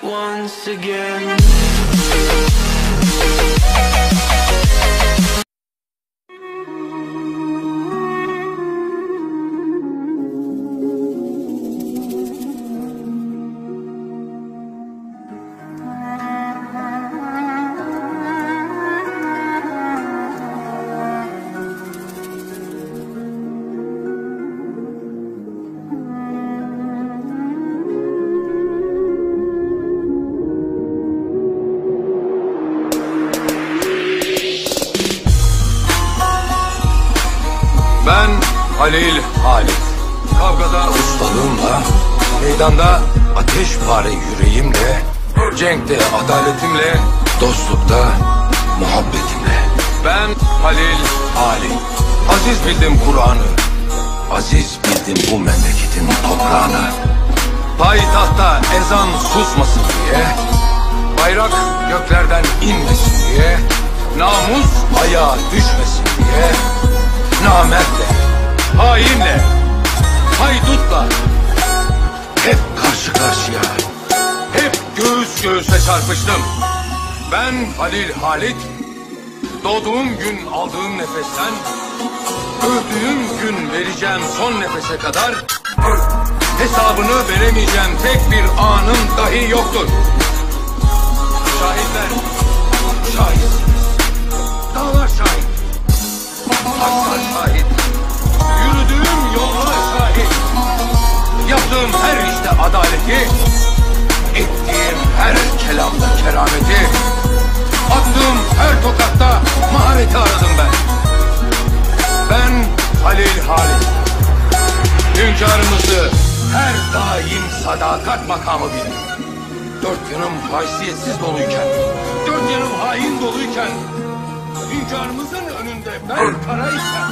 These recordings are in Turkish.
once again. Ben Halil Halit. Kavgada ustalığımla, meydanda ateşpare yüreğimle, cenkte adaletimle, dostlukta muhabbetimle. Ben Halil Halit. Aziz bildim Kur'an'ı, aziz bildim bu memleketin toprağını. Payitahtta ezan susmasın diye, bayrak göklerden inmesin diye, namus ayağa düşmesin diye, namertle, hainle, haydutla hep karşı karşıya, hep göğüs göğüse çarpıştım. Ben Halil Halit, doğduğum gün aldığım nefesten, öldüğüm gün vereceğim son nefese kadar hesabını veremeyeceğim tek bir anın dahi yoktur. Şahitler, şahitsiniz. Dağlar şahit. Taşlar şahit. Yürüdüğüm yollar şahit. Yaptığım her işte adaleti, ettiğim her kelamda kerameti, attığım her tokatta mahareti aradım ben. Ben Halil Halit. Hünkârımızı her daim sadakat makamı bildim. Dört yanım haysiyetsiz doluyken, dört yanım hain doluyken, hünkârımızın önünde ben karayken,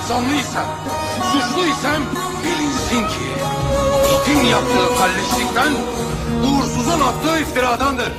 zanlıysam, suçluysam bilinsin ki itin yaptığı kalleşlikten, uğursuzun attığı iftiradandır.